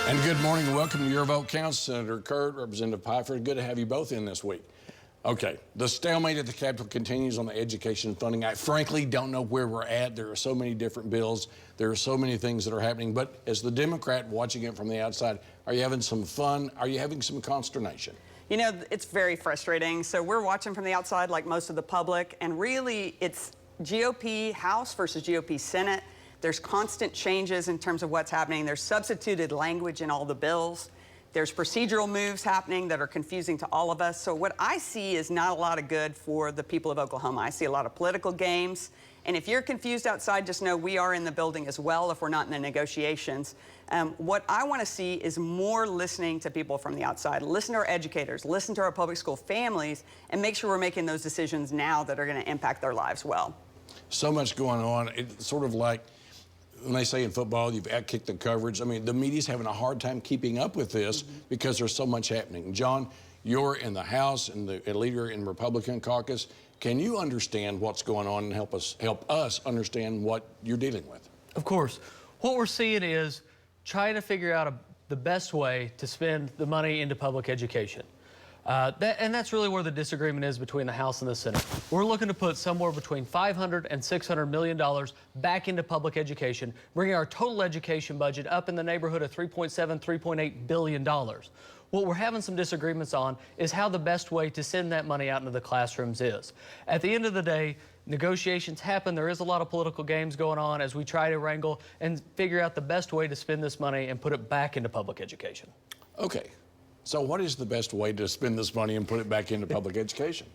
And good morning and welcome to Your Vote Counts. Senator Kirt, Representative Preiffer. Good to have you both in this week. Okay, the stalemate at the Capitol continues on the Education Funding. I frankly don't know where we're at. There are so many different bills. There are so many things that are happening. But as the Democrat watching it from the outside, are you having some fun? Are you having some consternation? You know, it's very frustrating. So we're watching from the outside like most of the public, and really it's GOP House versus GOP Senate. There's constant changes in terms of what's happening. There's substituted language in all the bills. There's procedural moves happening that are confusing to all of us. So what I see is not a lot of good for the people of Oklahoma. I see a lot of political games. And if you're confused outside, just know we are in the building as well if we're not in the negotiations. What I want to see is more listening to people from the outside. Listen to our educators, listen to our public school families, and make sure we're making those decisions now that are going to impact their lives well. So much going on. It's sort of like when they say in football, you've outkicked the coverage. I mean, the media's having a hard time keeping up with this because there's so much happening. John, you're in the House and the leader in Republican caucus. Can you understand what's going on and help us understand what you're dealing with? Of course. What we're seeing is trying to figure out the best way to spend the money into public education. And that's really where the disagreement is between the House and the Senate. We're looking to put somewhere between $500 and $600 million back into public education, bringing our total education budget up in the neighborhood of $3.7, $3.8 billion. What we're having some disagreements on is how the best way to send that money out into the classrooms is. At the end of the day, negotiations happen. There is a lot of political games going on as we try to wrangle and figure out the best way to spend this money and put it back into public education. Okay. So what is the best way to spend this money and put it back into public education?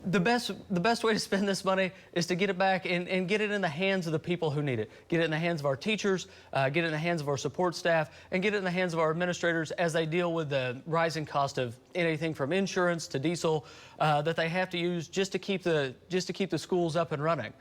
The best way to spend this money is to get it back and get it in the hands of the people who need it. Get it in the hands of our teachers, get it in the hands of our support staff, and get it in the hands of our administrators as they deal with the rising cost of anything from insurance to diesel that they have to use just to keep the schools up and running.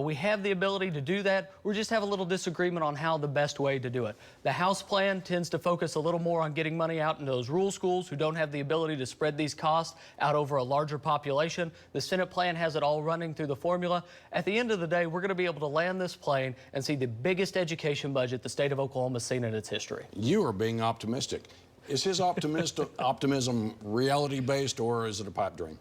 We have the ability to do that. We just have a little disagreement on how the best way to do it. The House plan tends to focus a little more on getting money out into those rural schools who don't have the ability to spread these costs out over a larger population. The Senate plan has it all running through the formula. At the end of the day, we're going to be able to land this plane and see the biggest education budget the state of Oklahoma has seen in its history. You are being optimistic. Is his optimism reality-based, or is it a pipe dream?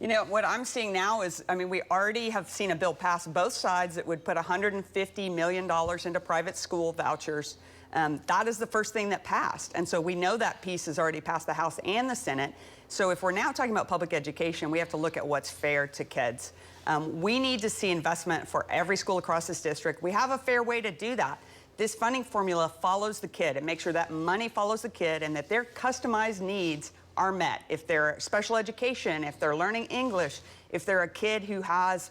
You know, what I'm seeing now is, I mean, we already have seen a bill pass both sides that would put $150 million into private school vouchers. That is the first thing that passed. And so we know that piece has already passed the House and the Senate. So if we're now talking about public education, we have to look at what's fair to kids. We need to see investment for every school across this district. We have a fair way to do that. This funding formula follows the kid and makes sure that money follows the kid and that their customized needs are met. If they're special education, if they're learning English, if they're a kid who has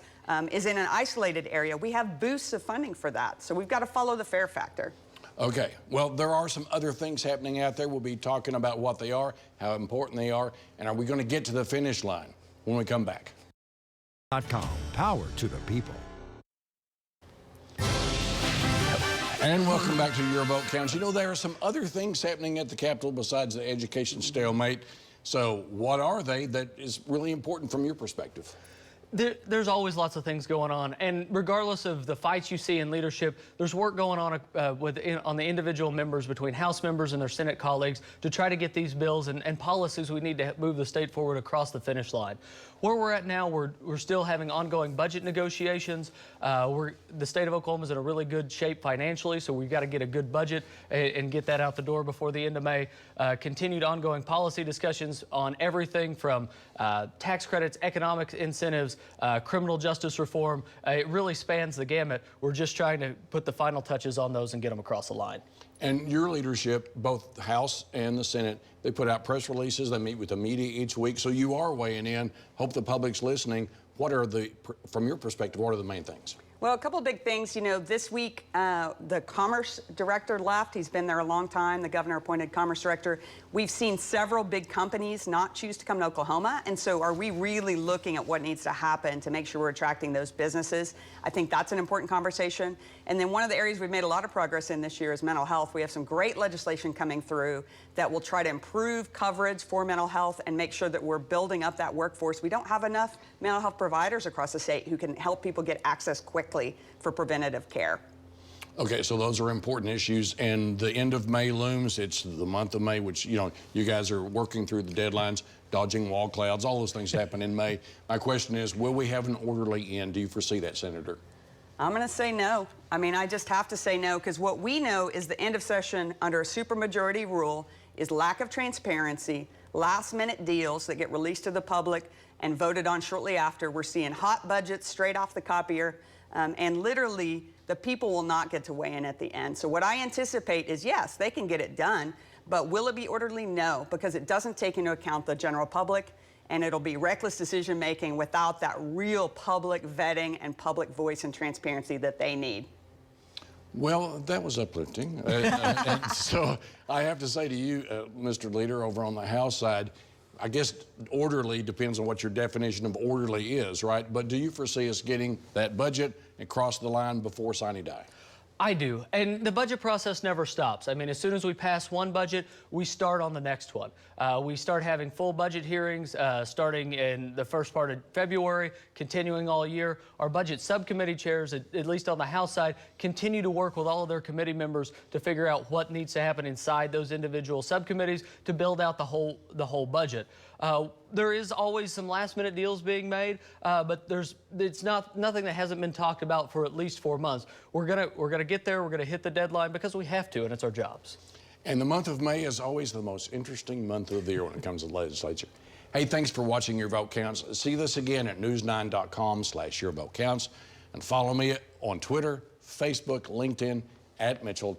is in an isolated area, we have boosts of funding for that. So we've got to follow the fair factor. Okay, well, there are some other things happening out there. We'll be talking about what they are, how important they are, and are we going to get to the finish line when we come back? Power to the people. And welcome back to Your Vote Counts. You know, there are some other things happening at the Capitol besides the education stalemate. So what are they that is really important from your perspective? There's always lots of things going on, and regardless of the fights you see in leadership, there's work going on on the individual members between House members and their Senate colleagues to try to get these bills and policies we need to move the state forward across the finish line. Where we're at now, we're still having ongoing budget negotiations. The state of Oklahoma is in a really good shape financially, so we've got to get a good budget and get that out the door before the end of May. Continued ongoing policy discussions on everything from tax credits, economic incentives, criminal justice reform. It really spans the gamut. We're just trying to put the final touches on those and get them across the line. And your leadership, both the House and the Senate, they put out press releases. They meet with the media each week. So you are weighing in. Hope the public's listening. What are from your perspective, what are the main things? Well, a couple of big things. You know, this week, the Commerce Director left. He's been there a long time, the Governor appointed Commerce Director. We've seen several big companies not choose to come to Oklahoma. And so are we really looking at what needs to happen to make sure we're attracting those businesses? I think that's an important conversation. And then one of the areas we've made a lot of progress in this year is mental health. We have some great legislation coming through that will try to improve coverage for mental health and make sure that we're building up that workforce. We don't have enough mental health providers across the state who can help people get access quickly for preventative care. Okay, so those are important issues, and the end of May looms. It's the month of May, which, you know, you guys are working through the deadlines, dodging wall clouds, all those things happen in May. My question is, will we have an orderly end? Do you foresee that, Senator? I'm going to say no. I mean, I just have to say no, because what we know is the end of session under a supermajority rule is lack of transparency, last-minute deals that get released to the public and voted on shortly after. We're seeing hot budgets straight off the copier, and literally the people will not get to weigh in at the end. So what I anticipate is, yes, they can get it done, but will it be orderly? No, because it doesn't take into account the general public, and it'll be reckless decision-making without that real public vetting and public voice and transparency that they need. Well, that was uplifting. And so I have to say to you, Mr. Leader, over on the House side, I guess orderly depends on what your definition of orderly is, right? But do you foresee us getting that budget across the line before sine die? I do, and the budget process never stops. I mean, as soon as we pass one budget, we start on the next one. We start having full budget hearings starting in the first part of February, continuing all year. Our budget subcommittee chairs, at least on the House side, continue to work with all of their committee members to figure out what needs to happen inside those individual subcommittees to build out the whole budget. There is always some last-minute deals being made, but it's nothing that hasn't been talked about for at least 4 months. We're gonna get there. We're gonna hit the deadline because we have to, and it's our jobs. And the month of May is always the most interesting month of the year when it comes to the legislature. Hey, thanks for watching Your Vote Counts. See this again at news9.com/yourvotecounts, and follow me on Twitter, Facebook, LinkedIn @Mitchell.